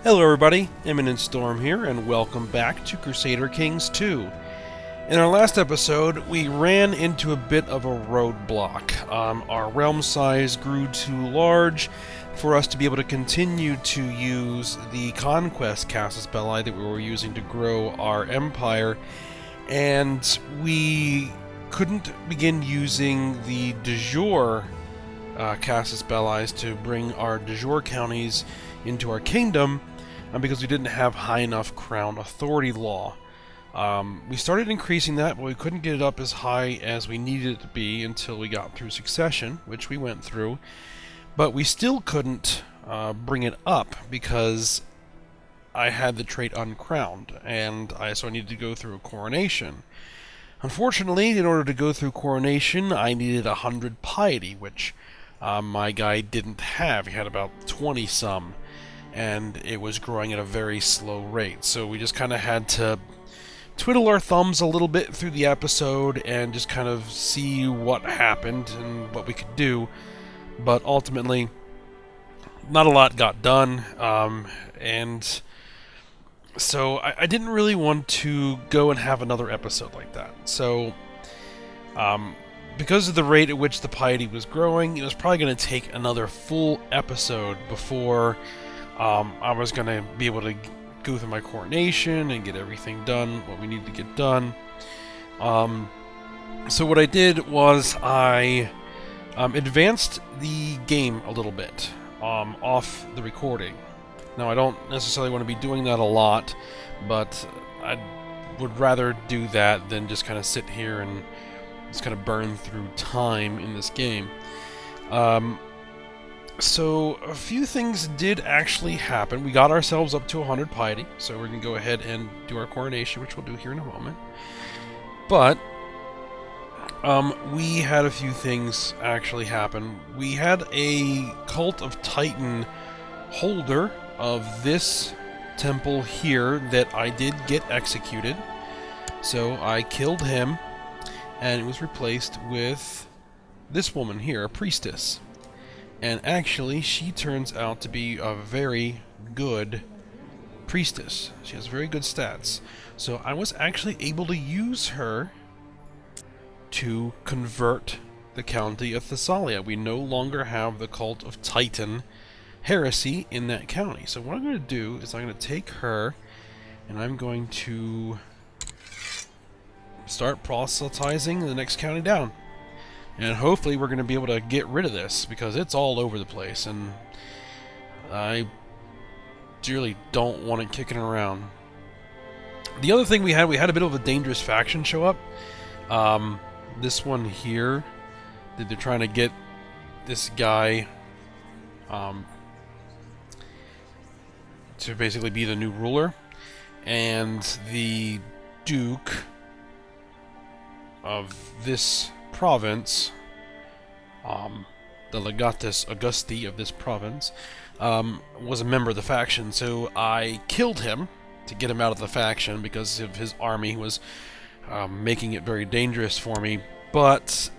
Hello everybody, Imminent Storm here, and welcome back to Crusader Kings II. In our last episode, we ran into a bit of a roadblock. Our realm size grew too large for us to be able to continue to use the conquest casus belli that we were using to grow our empire, and we couldn't begin using the de jure casus belli to bring our de jure counties into our kingdom, because we didn't have high enough crown authority law. We started increasing that, but we couldn't get it up as high as we needed it to be until we got through succession, which we went through. But we still couldn't bring it up because I had the trait uncrowned, and so I needed to go through a coronation. Unfortunately, in order to go through coronation, I needed 100 piety, which my guy didn't have. He had about 20-some. And it was growing at a very slow rate. So we just kind of had to twiddle our thumbs a little bit through the episode and just kind of see what happened and what we could do. But ultimately, not a lot got done. And so I didn't really want to go and have another episode like that. So because of the rate at which the piety was growing, it was probably going to take another full episode before I was going to be able to go through my coronation and get everything done, what we need to get done. So what I did was I advanced the game a little bit off the recording. Now, I don't necessarily want to be doing that a lot, but I would rather do that than just kind of sit here and just kind of burn through time in this game. So, a few things did actually happen. We got ourselves up to 100 piety, so we're going to go ahead and do our coronation, which we'll do here in a moment. But, we had a few things actually happen. We had a Cult of Titan holder of this temple here that I did get executed. So, I killed him, and it was replaced with this woman here, a priestess. And actually, she turns out to be a very good priestess. She has very good stats. So I was actually able to use her to convert the county of Thessalia. We no longer have the Cult of Titan heresy in that county. So what I'm going to do is I'm going to take her and I'm going to start proselytizing the next county down. And hopefully we're going to be able to get rid of this, because it's all over the place, and I dearly don't want it kicking around. The other thing we had a bit of a dangerous faction show up. This one here, that they're trying to get this guy to basically be the new ruler. And the Duke of this province, the Legatus Augusti of this province, was a member of the faction, so I killed him to get him out of the faction because of his army was making it very dangerous for me, but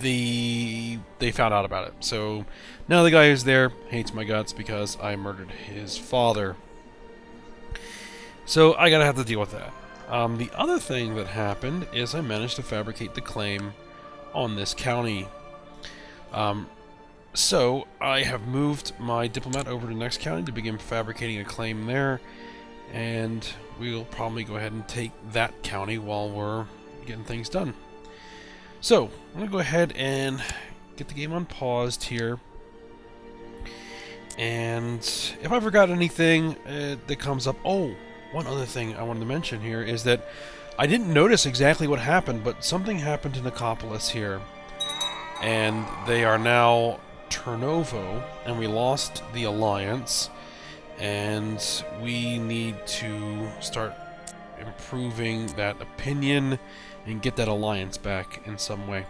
they found out about it. So now the guy who's there hates my guts because I murdered his father. So I gotta have to deal with that. The other thing that happened is I managed to fabricate the claim on this county. So I have moved my diplomat over to the next county to begin fabricating a claim there, and we'll probably go ahead and take that county while we're getting things done. So I'm going to go ahead and get the game unpaused here, and if I forgot anything that comes up, one other thing I wanted to mention here is that I didn't notice exactly what happened, but something happened to Nicopolis here. And they are now Turnovo, and we lost the alliance. And we need to start improving that opinion and get that alliance back in some way.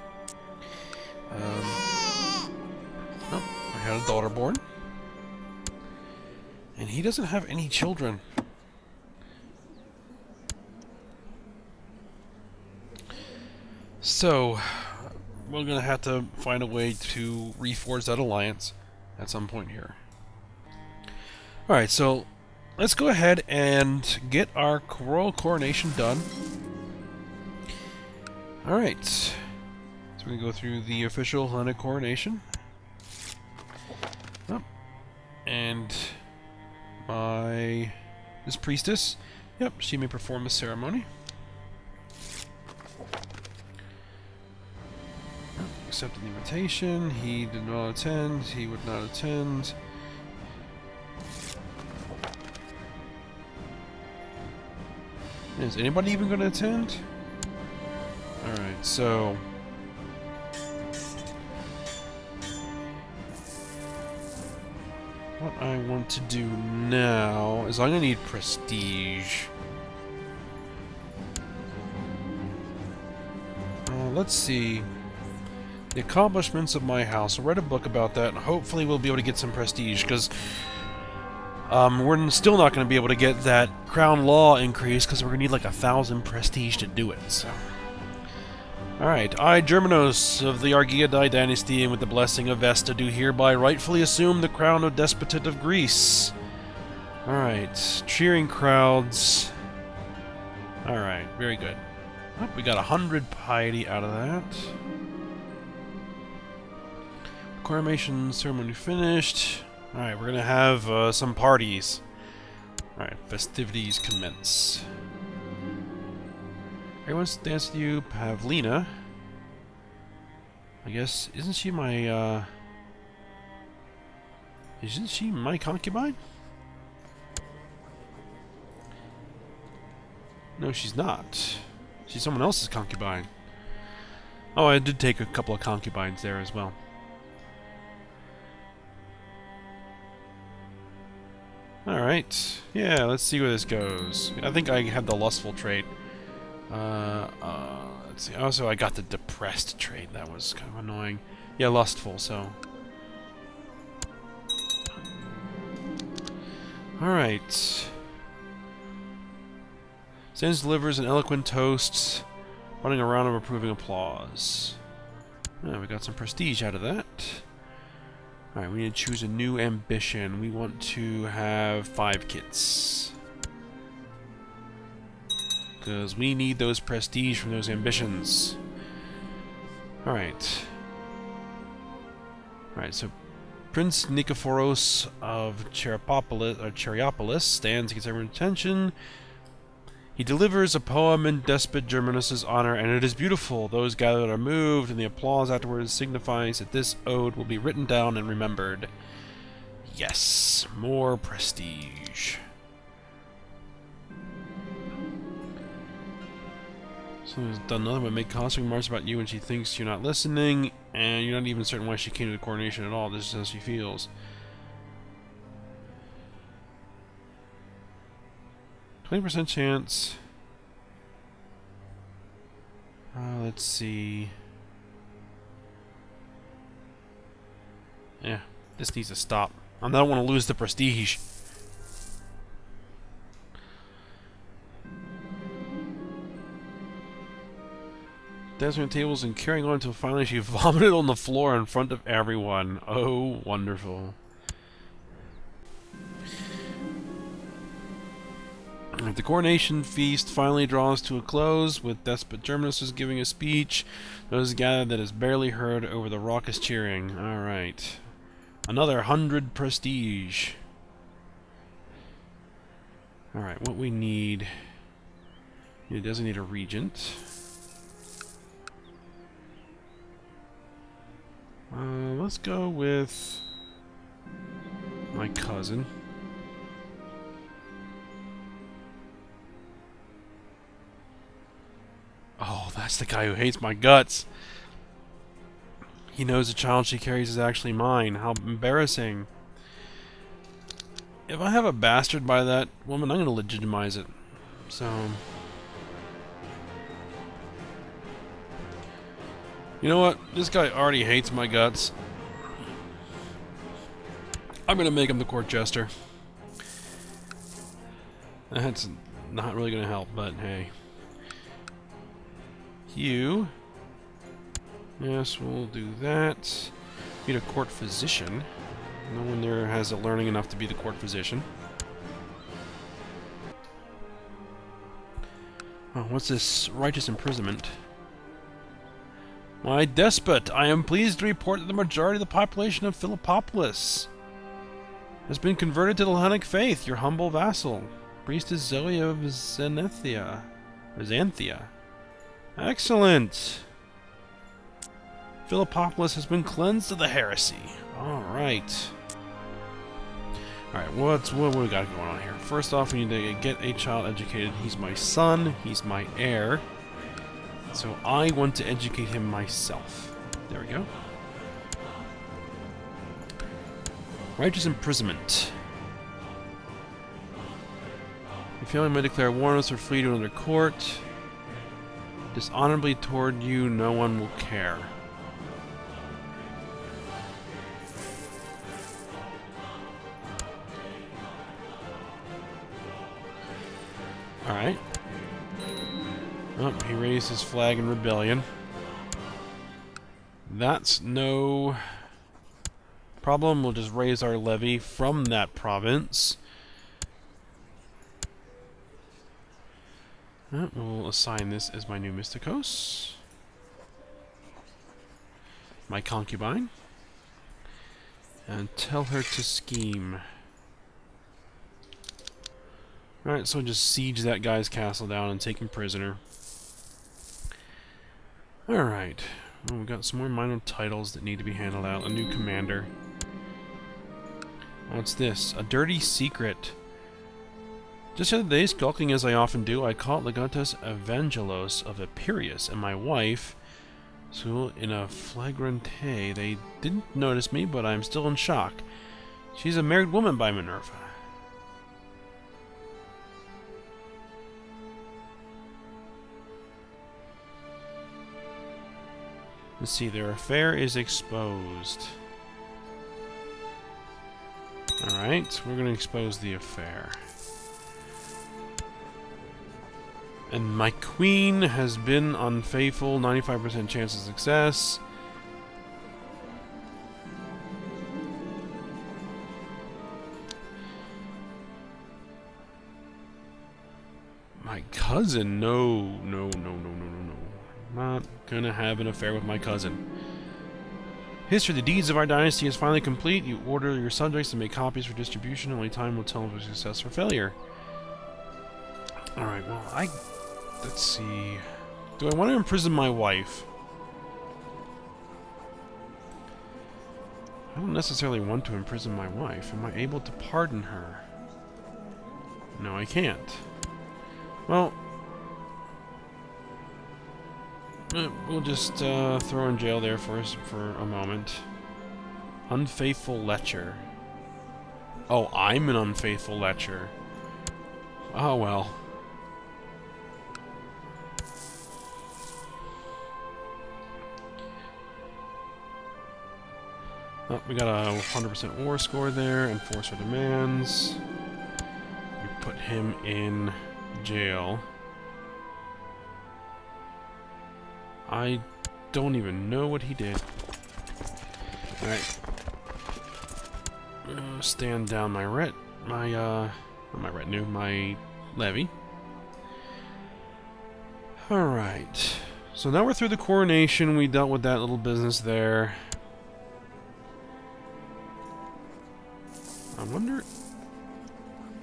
I had a daughter born. And he doesn't have any children. So, we're going to have to find a way to reforge that alliance at some point here. Alright, so let's go ahead and get our royal coronation done. Alright, so we can go through the official Hellenic coronation. Oh. And this priestess, yep, she may perform the ceremony. Accepted the invitation, he did not attend, he would not attend. Is anybody even going to attend? Alright, so... what I want to do now is I'm going to need prestige. Let's see. The accomplishments of my house. I'll write a book about that, and hopefully we'll be able to get some prestige, because we're still not going to be able to get that crown law increase, because we're going to need like 1,000 prestige to do it, so... Alright, I, Germanos of the Argeadai dynasty, and with the blessing of Vesta, do hereby rightfully assume the crown of Despotate of Greece. Alright, cheering crowds. Alright, very good. Oh, we got 100 piety out of that. Coronation ceremony finished. Alright, we're gonna have some parties. Alright, festivities commence. Everyone dance with you, Pavlina. I guess, isn't she my concubine? No, she's not. She's someone else's concubine. Oh, I did take a couple of concubines there as well. Alright. Yeah, let's see where this goes. I think I have the lustful trait. Let's see. Also, I got the depressed trait. That was kind of annoying. Yeah, lustful, so... Alright. Stands delivers an eloquent toast, running a round of approving applause. Oh, we got some prestige out of that. Alright, we need to choose a new ambition. We want to have 5 kids. Because we need those prestige from those ambitions. Alright. Alright, so Prince Nikephoros of Cherapopolis stands against everyone's attention. He delivers a poem in Despot Germanus' honor, and it is beautiful. Those gathered are moved, and the applause afterwards signifies that this ode will be written down and remembered. Yes, more prestige. Someone's done nothing but make constant remarks about you when she thinks you're not listening, and you're not even certain why she came to the coronation at all. This is how she feels. 20% chance. Let's see. Yeah, this needs to stop. I don't want to lose the prestige. Dancing on tables and carrying on until finally she vomited on the floor in front of everyone. Oh, wonderful. The coronation feast finally draws to a close, with Despot Germanus giving a speech. Those gathered that is barely heard over the raucous cheering. Alright. Another 100 prestige. Alright, what we need... It doesn't need a regent. Let's go with... my cousin. Oh, that's the guy who hates my guts. He knows the child she carries is actually mine. How embarrassing. If I have a bastard by that woman, I'm going to legitimize it. So... You know what? This guy already hates my guts. I'm going to make him the court jester. That's not really going to help, but hey. You. Yes, we'll do that. Need a court physician. No one there has a learning enough to be the court physician. Oh, what's this righteous imprisonment? My despot, I am pleased to report that the majority of the population of Philippopolis has been converted to the Hellenic faith. Your humble vassal, Priestess Zoe of Xanthia. Excellent! Philippopolis has been cleansed of the heresy. Alright. Alright, what do we got going on here? First off, we need to get a child educated. He's my son. He's my heir. So I want to educate him myself. There we go. Righteous imprisonment. Your family may declare war on us or flee to another court. Dishonorably toward you, no one will care. Alright. Oh, he raised his flag in rebellion. That's no problem. We'll just raise our levy from that province. We'll assign this as my new Mysticos. My concubine. And tell her to scheme. Alright, so just siege that guy's castle down and take him prisoner. Alright. Well, we've got some more minor titles that need to be handled out. A new commander. What's this? A dirty secret. Just the other day, skulking as I often do, I caught Legatus Evangelos of Epirus and my wife, so in a flagrante. They didn't notice me, but I'm still in shock. She's a married woman by Minerva. Let's see, their affair is exposed. Alright, we're going to expose the affair. And my queen has been unfaithful, 95% chance of success. My cousin, no. Not gonna have an affair with my cousin. History, the deeds of our dynasty is finally complete. You order your subjects to make copies for distribution. Only time will tell if it's success or failure. Alright, well, let's see. Do I want to imprison my wife? I don't necessarily want to imprison my wife. Am I able to pardon her? No, I can't. Well, we'll just throw her in jail there for a moment. Unfaithful lecher. Oh, I'm an unfaithful lecher. Oh, well. Oh, we got a 100% war score there. Enforce our demands. We put him in jail. I don't even know what he did. Alright. Stand down my my levy. Alright. So now we're through the coronation. We dealt with that little business there. I wonder if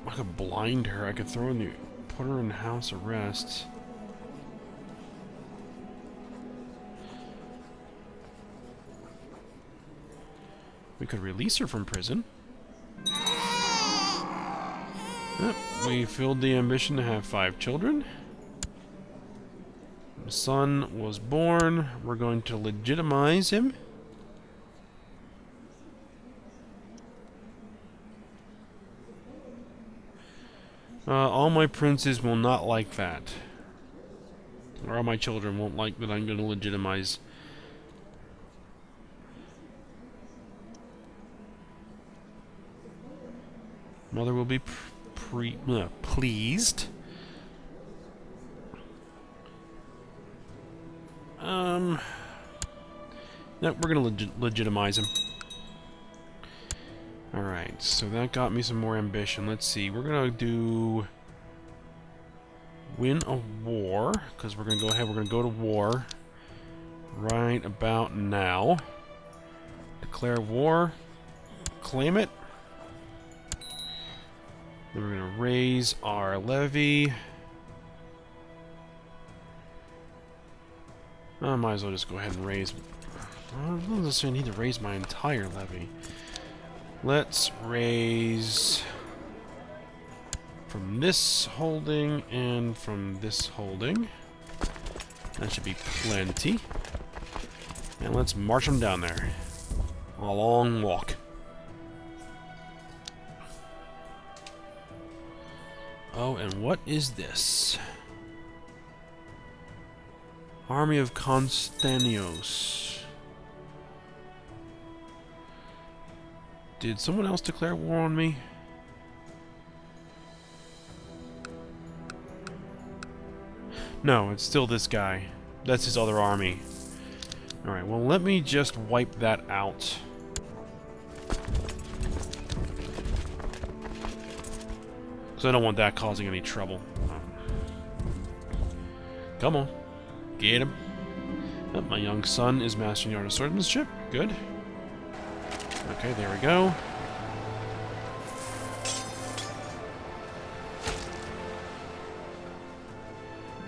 I could blind her. I could put her in house arrest. We could release her from prison. Yep, we filled the ambition to have 5 children. The son was born. We're going to legitimize him. All my princes will not like that. Or all my children won't like that I'm going to legitimize. Mother will be pleased. No, we're going to legitimize him. Alright, so that got me some more ambition. Let's see, we're going to do win a war, because we're going to go ahead, we're going to go to war right about now. Declare war, claim it. Then we're going to raise our levy. I might as well just go ahead and raise... I don't necessarily need to raise my entire levy. Let's raise from this holding and from this holding. That should be plenty. And let's march them down there. A long walk. Oh, and what is this? Army of Constantinos. Did someone else declare war on me? No, it's still this guy. That's his other army. Alright, well, let me just wipe that out. Because I don't want that causing any trouble. Come on. Get him. Oh, my young son is mastering the art of swordsmanship. Good. Okay, there we go.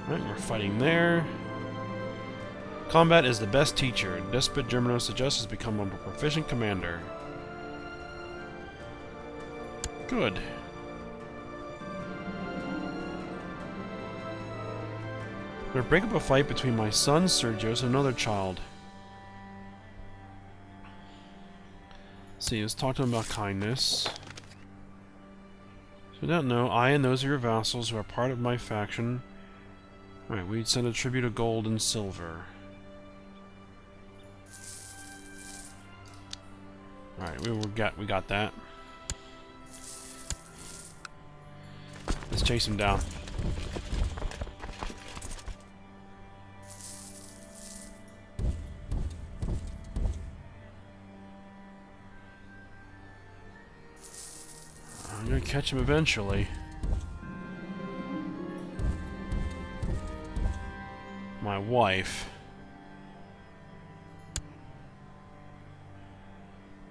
Alright, we're fighting there. Combat is the best teacher. Despot Germanos suggests has become a more proficient commander. Good. We're gonna break up a fight between my son Sergios and another child. See, let's talk to him about kindness. So we don't know. I and those of your vassals who are part of my faction. Alright, we'd send a tribute of gold and silver. Alright, we got that. Let's chase him down. I'm gonna catch him eventually. My wife.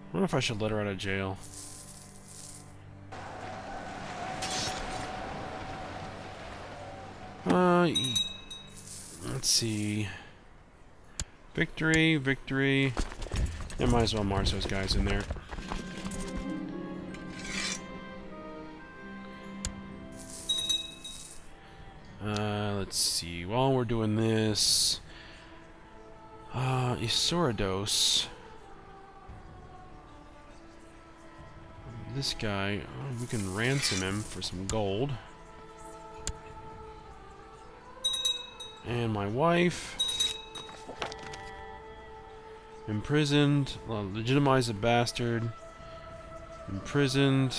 I wonder if I should let her out of jail. Let's see. Victory, victory. I might as well march those guys in there. Let's see. While we're doing this, Isoridos. This guy, we can ransom him for some gold. And my wife. Imprisoned. Legitimize a bastard. Imprisoned.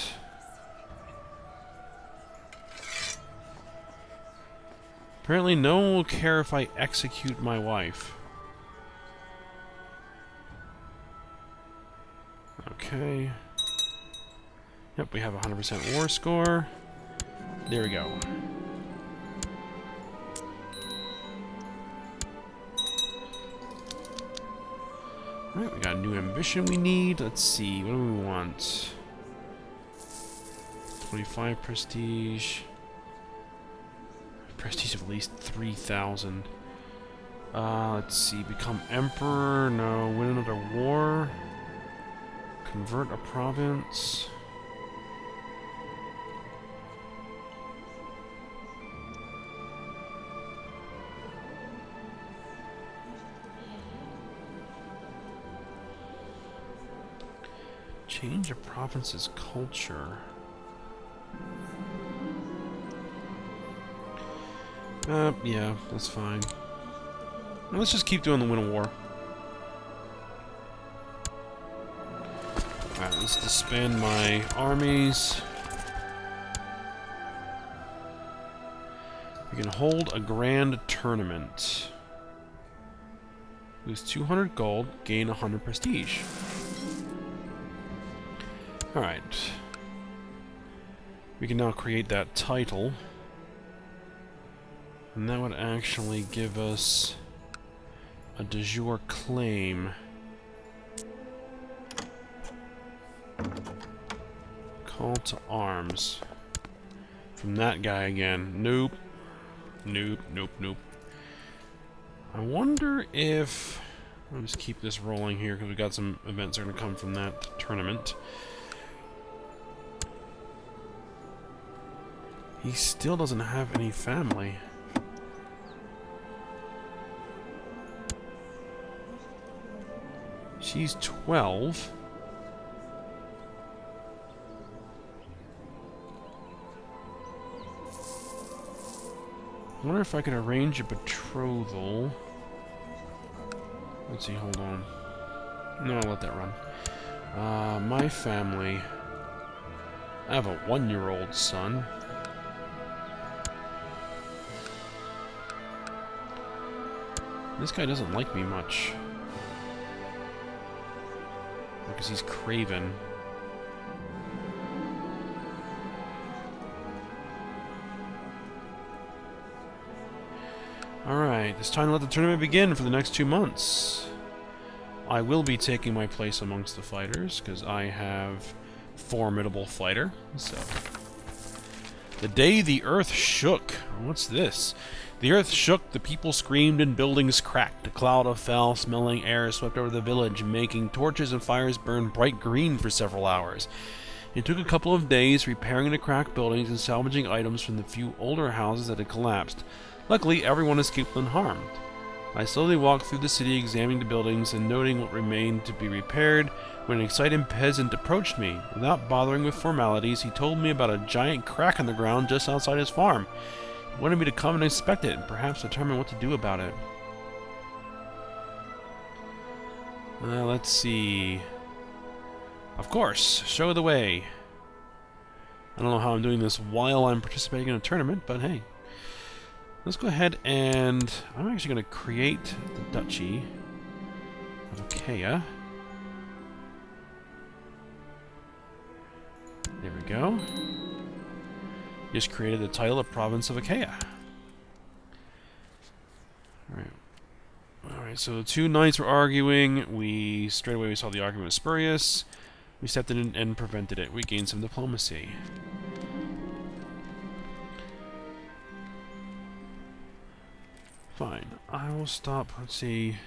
Apparently no one will care if I execute my wife. Okay. Yep, we have a 100% war score. There we go. Alright, we got a new ambition we need. Let's see, what do we want? 25 prestige. Prestige of at least 3,000. Let's see, become emperor. No, win another war. Convert a province. Change a province's culture. Yeah, that's fine. Well, let's just keep doing the win a war. Alright, let's disband my armies. We can hold a grand tournament. Lose 200 gold, gain 100 prestige. Alright. We can now create that title. And that would actually give us a de jure claim. Call to arms. From that guy again. Nope. Nope, nope, nope. I wonder if... I'll just keep this rolling here because we got some events that are going to come from that tournament. He still doesn't have any family. She's 12. I wonder if I could arrange a betrothal. Let's see, hold on. No, I'll let that run. My family. I have a 1-year-old son. This guy doesn't like me much. Because he's craven. Alright, it's time to let the tournament begin for the next 2 months. I will be taking my place amongst the fighters, because I have formidable fighter, so... The day the earth shook. What's this? The earth shook, the people screamed, and buildings cracked. A cloud of foul-smelling air swept over the village, making torches and fires burn bright green for several hours. It took a couple of days repairing the cracked buildings and salvaging items from the few older houses that had collapsed. Luckily, everyone escaped unharmed. I slowly walked through the city, examining the buildings and noting what remained to be repaired, when an excited peasant approached me. Without bothering with formalities, he told me about a giant crack in the ground just outside his farm. He wanted me to come and inspect it, and perhaps determine what to do about it. Let's see... Of course, show the way. I don't know how I'm doing this while I'm participating in a tournament, but hey. Let's go ahead and... I'm actually going to create the Duchy of Achaia. There we go. Just created the title of Province of Achaia. Alright, so the two knights were arguing. Straight away we saw the argument was spurious. We stepped in and prevented it. We gained some diplomacy. Fine. I will stop. Let's see.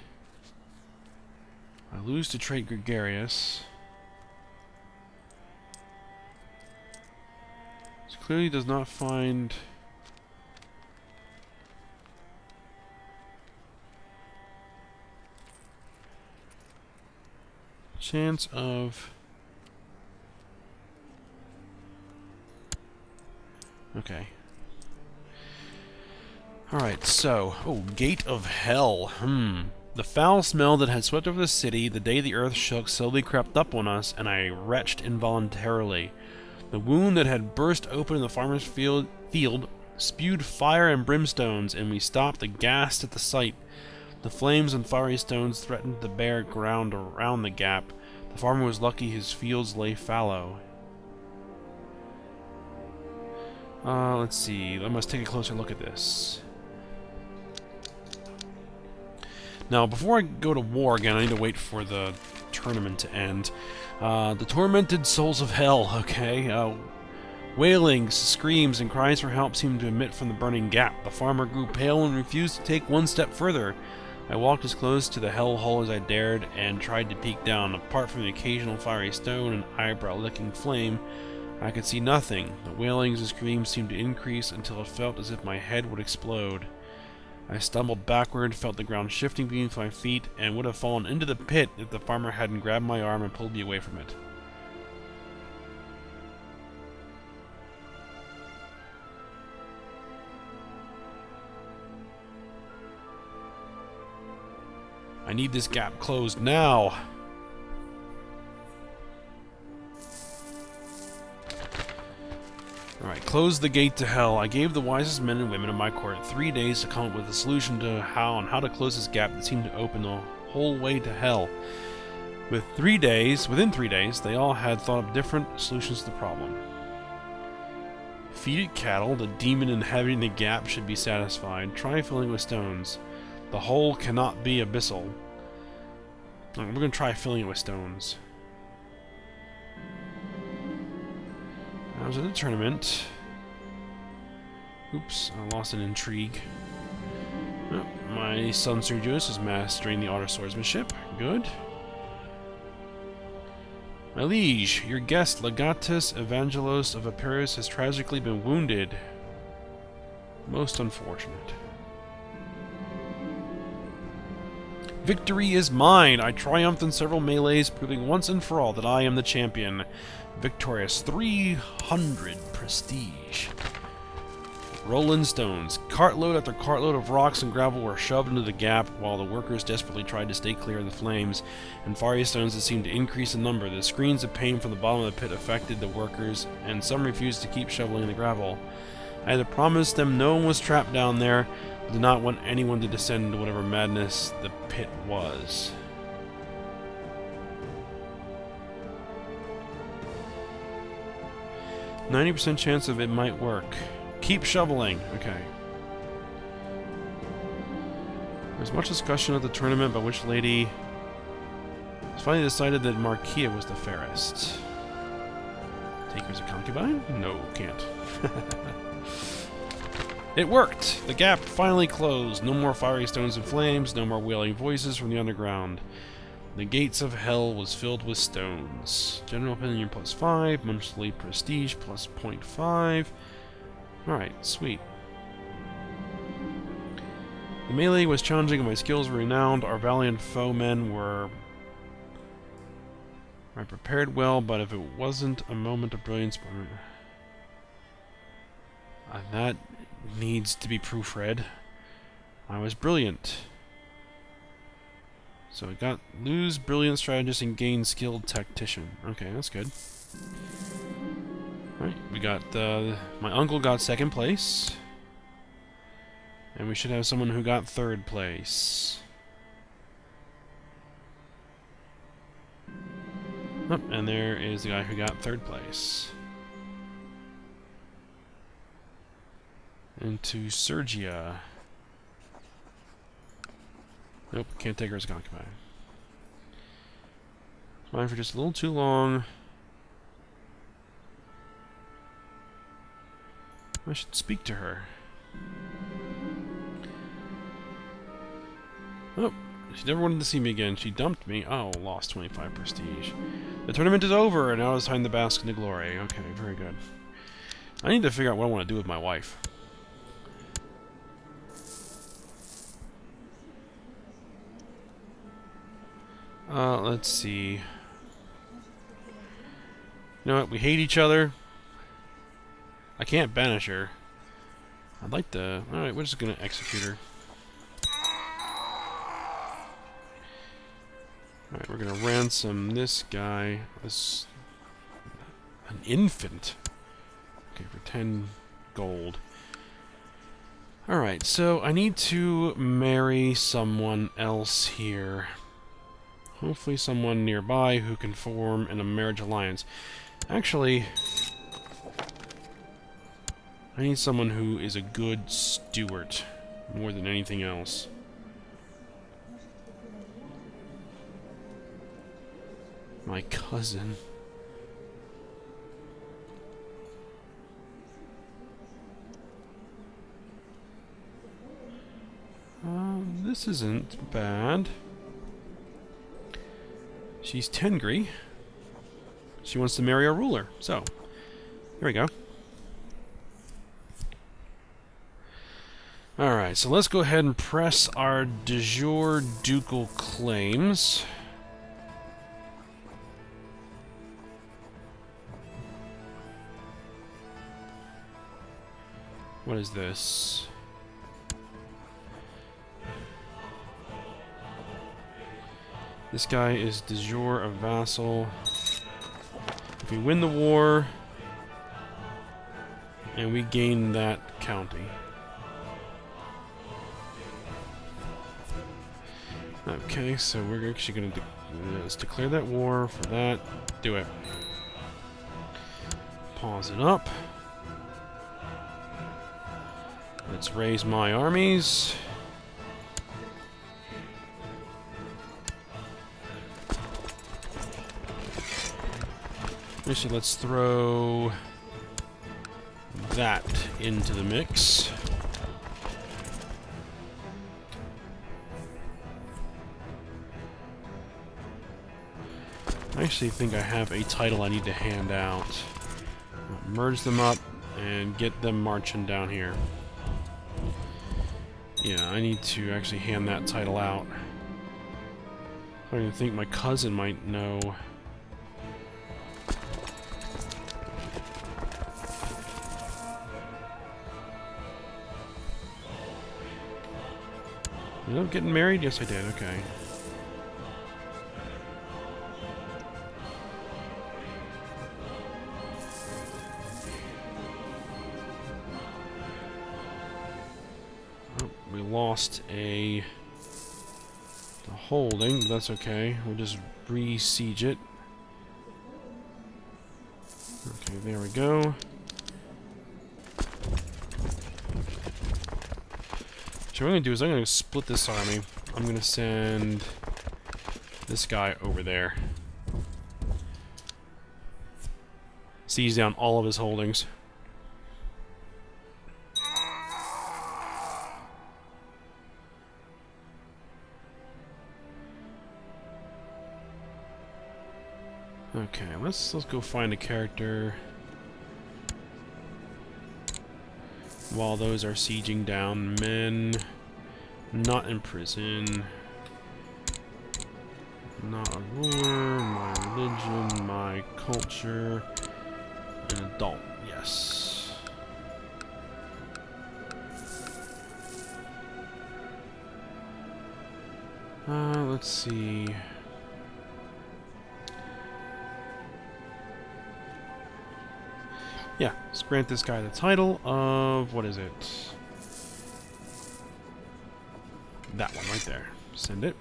I lose to trait gregarious. This clearly does not find... chance of... Okay. Alright, so... Oh, Gate of Hell. The foul smell that had swept over the city the day the earth shook slowly crept up on us, and I retched involuntarily. The wound that had burst open in the farmer's field spewed fire and brimstones, and we stopped aghast at the sight. The flames and fiery stones threatened the bare ground around the gap. The farmer was lucky his fields lay fallow. Let's see. I must take a closer look at this. Now, before I go to war again, I need to wait for the tournament to end. The tormented souls of hell, okay? Wailings, screams, and cries for help seemed to emit from the burning gap. The farmer grew pale and refused to take one step further. I walked as close to the hell hole as I dared and tried to peek down. Apart from the occasional fiery stone and eyebrow-licking flame, I could see nothing. The wailings and screams seemed to increase until it felt as if my head would explode. I stumbled backward, felt the ground shifting beneath my feet, and would have fallen into the pit if the farmer hadn't grabbed my arm and pulled me away from it. I need this gap closed now! Alright, close the gate to hell. I gave the wisest men and women of my court 3 days to come up with a solution to how to close this gap that seemed to open the whole way to hell. Within 3 days, they all had thought of different solutions to the problem. Defeated cattle, the demon inhabiting the gap should be satisfied. Try filling with stones. The hole cannot be abyssal. We're going to try filling it with stones. I was in the tournament. Oops, I lost an intrigue. Oh, my son Sergius is mastering the art of swordsmanship. Good. My liege, your guest Legatus Evangelos of Epirus has tragically been wounded. Most unfortunate. Victory is mine! I triumphed in several melees, proving once and for all that I am the champion. Victorious. 300 prestige. Rolling stones. Cartload after cartload of rocks and gravel were shoved into the gap, while the workers desperately tried to stay clear of the flames, and fiery stones that seemed to increase in number. The screams of pain from the bottom of the pit affected the workers, and some refused to keep shoveling the gravel. I had to promise them no one was trapped down there, but did not want anyone to descend into whatever madness the pit was. "90% chance of it might work. Keep shoveling." Okay. There's much discussion at the tournament about which lady... It's finally decided that Marquia was the fairest. Take her as a concubine? No, can't. It worked! The gap finally closed. No more fiery stones and flames, no more wailing voices from the underground. The gates of hell was filled with stones. General opinion +5, monthly prestige +0.5. Alright, sweet. The melee was challenging and my skills were renowned. Our valiant foemen were... I prepared well, but if it wasn't a moment of brilliance... that needs to be proofread. I was brilliant. So I got lose brilliant strategist and gain skilled tactician. Okay, that's good. Alright, we got my uncle got 2nd place. And we should have someone who got 3rd place. Oh, and there is the guy who got 3rd place. Into Sergia. Nope, can't take her as a concubine. Fine for just a little too long. I should speak to her. Oh, she never wanted to see me again. She dumped me. Oh, lost 25 prestige. The tournament is over, and now it's time to bask in the glory. Okay, very good. I need to figure out what I want to do with my wife. Let's see. You know what? We hate each other. I can't banish her. I'd like to... Alright, we're just gonna execute her. Alright, we're gonna ransom this guy. This... An infant. Okay, for 10 gold. Alright, so I need to marry someone else here. Hopefully someone nearby who can form a marriage alliance. Actually, I need someone who is a good steward, more than anything else. My cousin. This isn't bad. She's Tengri. She wants to marry a ruler. So, here we go. Alright, so let's go ahead and press our de jure ducal claims. What is this? This guy is de jure a vassal. If we win the war, and we gain that county. Okay, so we're actually going to let's declare that war for that. Do it. Pause it up. Let's raise my armies. Actually, let's throw that into the mix. I actually think I have a title I need to hand out. I'll merge them up and get them marching down here. Yeah, I need to actually hand that title out. I don't even think my cousin might know. Ended up getting married? Yes, I did. Okay. Oh, we lost a holding, but that's okay. We'll just re-siege it. Okay, there we go. So what I'm going to do is I'm going to split this army. I'm going to send this guy over there. Siege down all of his holdings. Okay, let's go find a character while those are sieging down. Men not in prison, not a ruler, my religion, my culture, an adult, yes. Let's see. Yeah, let's grant this guy the title of, what is it? That one right there. Send it.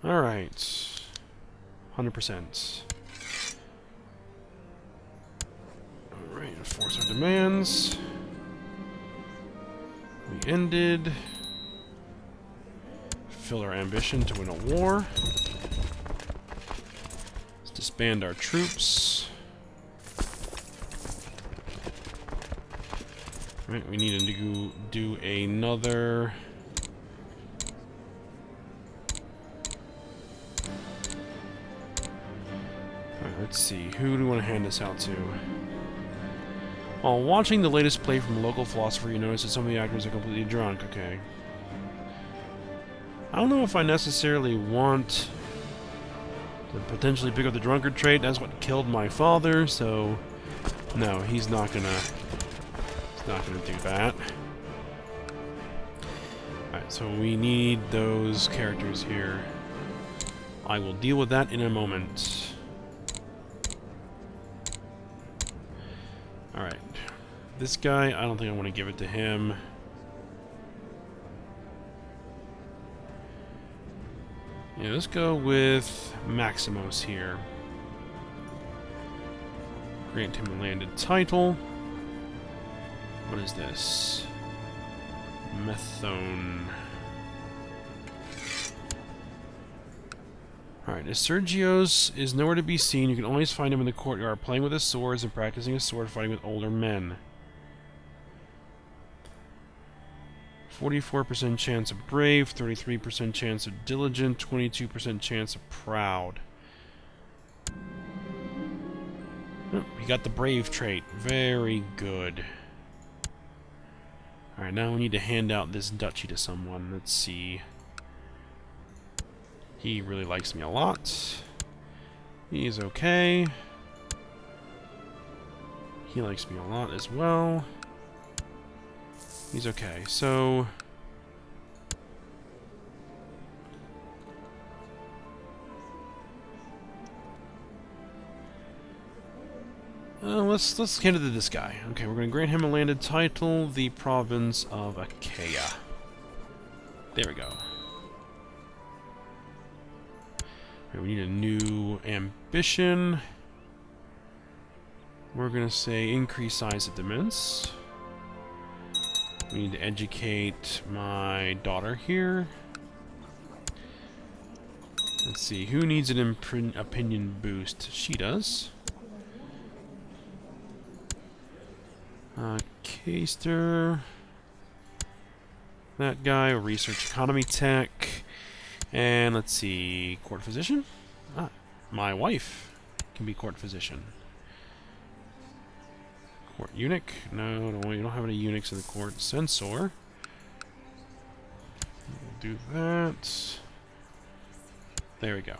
Alright. 100%. Alright, enforce our demands. We ended. Fill our ambition to win a war. Disband our troops. Right, we need to do another. Alright, let's see. Who do we want to hand this out to? While watching the latest play from a local philosopher, you notice that some of the actors are completely drunk. Okay. I don't know if I necessarily want to potentially pick up the drunkard trait. That's what killed my father, so no, he's not gonna do that. Alright, so we need those characters here. I will deal with that in a moment. Alright. This guy, I don't think I want to give it to him. Yeah, let's go with Maximus here. Grant him a landed title. What is this? Methone. Alright, as Sergio's is nowhere to be seen, you can always find him in the courtyard, playing with his swords and practicing his sword fighting with older men. 44% chance of brave, 33% chance of diligent, 22% chance of proud. Oh, he got the brave trait. Very good. Alright, now we need to hand out this duchy to someone. Let's see. He really likes me a lot. He's okay. He likes me a lot as well. He's okay, so let's hand it to this guy. Okay, we're going to grant him a landed title, the province of Achaia. There we go. Okay, we need a new ambition. We're going to say increase size of the mints. We need to educate my daughter here. Let's see, who needs an opinion boost? She does. Caster. That guy, research economy tech. And let's see, court physician? Ah, my wife can be court physician. Court eunuch? No, you don't have any eunuchs in the court. Censor. We'll do that. There we go.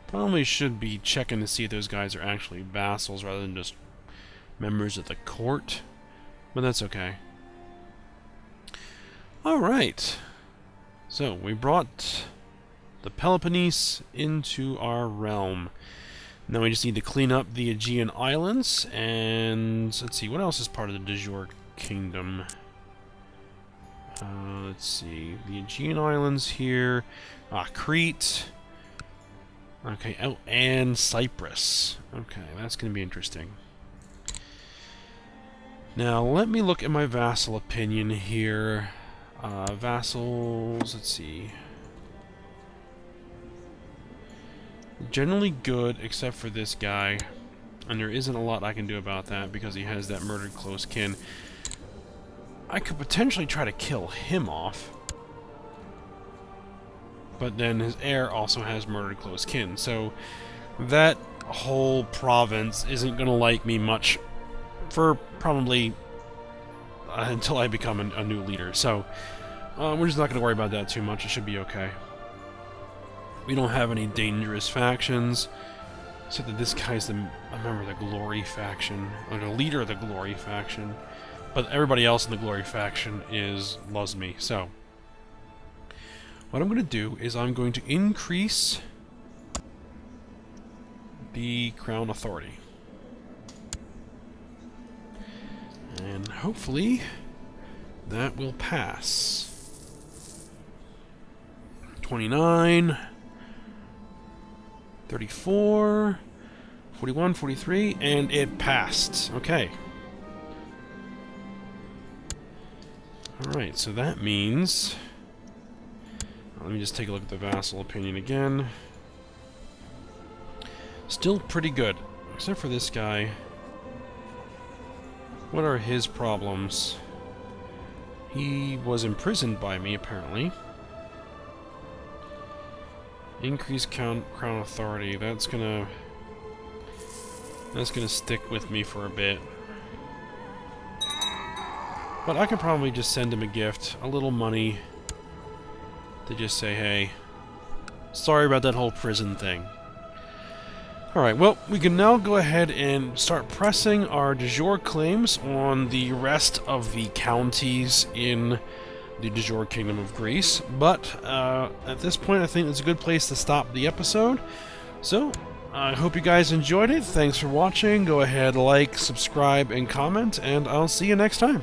Probably should be checking to see if those guys are actually vassals rather than just members of the court. But that's okay. Alright. So, we brought the Peloponnese into our realm. Now we just need to clean up the Aegean Islands, and let's see, what else is part of the de jure kingdom? Let's see, the Aegean Islands here, Crete, okay, oh, and Cyprus. Okay, that's going to be interesting. Now, let me look at my vassal opinion here. Vassals, let's see. Generally good, except for this guy. And there isn't a lot I can do about that because he has that murdered close kin. I could potentially try to kill him off. But then his heir also has murdered close kin. So that whole province isn't going to like me much for probably until I become a new leader. So we're just not going to worry about that too much. It should be okay. We don't have any dangerous factions, except that this guy's a member of the Glory faction, or the leader of the Glory faction. But everybody else in the Glory faction loves me. So what I'm going to do is I'm going to increase the crown authority. And hopefully that will pass. 29, 34, 41, 43, and it passed. Okay. Alright, so that means... Let me just take a look at the vassal opinion again. Still pretty good, except for this guy. What are his problems? He was imprisoned by me, apparently. Increase crown authority. That's gonna stick with me for a bit. But I could probably just send him a gift, a little money, to just say, hey, sorry about that whole prison thing. Alright, well, we can now go ahead and start pressing our de jure claims on the rest of the counties in the de jure Kingdom of Greece. But at this point, I think it's a good place to stop the episode. So, I hope you guys enjoyed it. Thanks for watching. Go ahead, like, subscribe, and comment, and I'll see you next time.